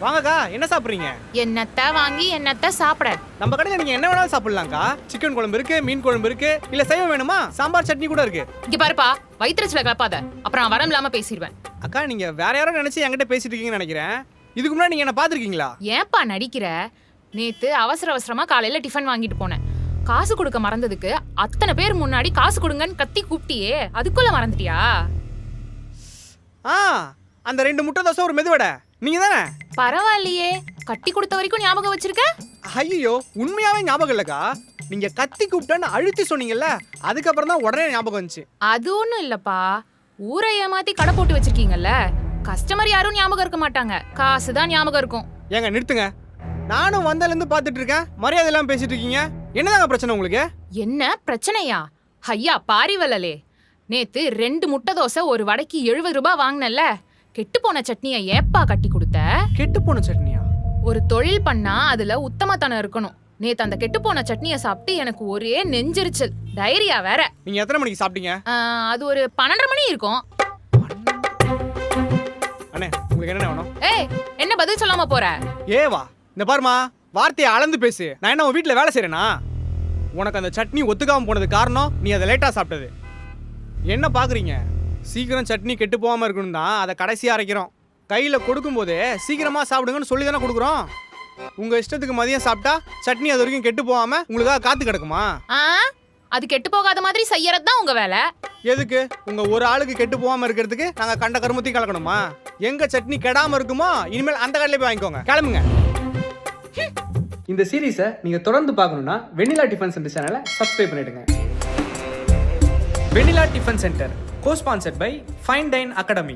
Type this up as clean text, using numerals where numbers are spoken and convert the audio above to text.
வாங்கக்கா, என்ன சாப்பிட்றீங்க? என்னத்த வாங்கி என்னத்த சாப்பிட? நம்ம கடையில் நீங்க என்ன வேணாலும் சாப்பிடலாம்க்கா. சிக்கன் குழம்பு இருக்கு, மீன் குழம்பு இருக்கு, இல்ல சைவம் வேணுமா சாம்பார் சட்னி கூட இருக்கு. இங்க பாருப்பா, வயிற்றுல கிளப்பாத, அப்புறம் வரம் இல்லாம பேசிடுவேன். அக்கா, நீங்க வேற யாரோ நினைச்சு என்கிட்ட பேசிட்டு இருக்கீங்கன்னு நினைக்கிறேன். இதுக்கு முன்னாடி நீங்க என்ன பாத்திருக்கீங்களா? ஏன்பா நடிக்கிற? நேத்து அவசர அவசரமா காலையில டிஃபன் வாங்கிட்டு போனேன். காசு கொடுக்க மறந்ததுக்கு அத்தனை பேர் முன்னாடி காசு கொடுங்கன்னு கத்தி கூப்பிட்டியே, அதுக்குள்ள மறந்துட்டியா? அந்த 2 முட்டை தோசை ஒரு மெதுவடை நீங்க தானே? பரவாயில்லையே, கட்டி கொடுத்த வரைக்கும் ஞாபகம் வச்சிருக்க. ஐயோ, உண்மையாவே ஞாபகம் இல்லக்கா. நீங்க கத்தி கூப்பிட்டான்னு அழுத்தி சொன்னீங்கல்ல, அதுக்கப்புறம் தான் உடனே ஞாபகம் வந்துச்சு. அது ஒண்ணும் இல்லப்பா, ஊரை ஏமாத்தி கடை போட்டு வச்சிருக்கீங்கல்ல, கஸ்டமர் யாரும் ஞாபகம் இருக்க மாட்டாங்க, காசு தான் ஞாபகம் இருக்கும். ஏங்க நிறுத்துங்க. நானும் வந்ததுல இருந்து பாத்துட்டு இருக்கேன், மரியாதை எல்லாம் பேசிட்டு இருக்கீங்க. என்னதாங்க பிரச்சனை உங்களுக்கு? என்ன பிரச்சனையா? ஐயா பாரிவல்லலே, நேத்து 2 முட்டை தோசை ஒரு வடைக்கு 70 ரூபாய் வாங்கினல்ல, கெட்டு போன சட்னியை ஏப்பா கட்டி கொடுத்த? கெட்டு போன சட்னியா? ஒரு தொழில் பண்ணா அதுல உத்தமத்தனம் இருக்கணும். நேத்து அந்த கெட்டு போன சட்னியை சாப்பிட்டு எனக்கு ஒரே நெஞ்செரிச்சல், டைரியா வேற. நீங்க எத்தனை மணிக்கு சாப்பிட்டீங்க? அது ஒரு 12:30 மணி இருக்கும். அண்ணே, உங்களுக்கு என்ன வேணும்? ஏய், என்ன பதில் சொல்லாம போற? ஏவா, இந்த பாருமா, வார்த்தையை அளந்து பேசு. நான் என்ன உன் வீட்டுல வேலை செய்யறேனா? உனக்கு அந்த சட்னி ஒத்துக்காம போனது காரணம் நீ அதை லேட்டா சாப்பிட்டது. என்ன பாக்குறீங்க? சீக்கிரம் சட்னி கெட்டு போகாம இருக்கணும் தான் அதை கடைசியா அரைக்கிறோம். கையில கொடுக்கும் போதே சீக்கிரமா சாப்பிடுங்கன்னு சொல்லி தானே கொடுக்குறோம். உங்க இஷ்டத்துக்கு மதியம் சாப்பிட்டா சட்னி அது வரைக்கும் கெட்டு போகாம உங்களுக்காக காத்து கிடக்குமா? அது கெட்டு போகாத மாதிரி செய்யறது தான் உங்க வேலை. எதுக்கு? உங்க ஒரு ஆளுக்கு கெட்டு போகாம இருக்கிறதுக்கு நாங்க கண்ட கருமத்தையும் கலக்கணுமா? எங்க சட்னி கெடாம இருக்குமோ இனிமேல் அந்த கடையில போய் வாங்கிக்கோங்க. கிளம்புங்க. இந்த சீரீஸை நீங்க தொடர்ந்து பார்க்கணும்னா வெண்ணிலா டிஃபன் சென்டர் சேனலை சப்ஸ்கிரைப் பண்ணிடுங்க. Vennila tiffin centre, co-sponsored by Fine Dine Academy.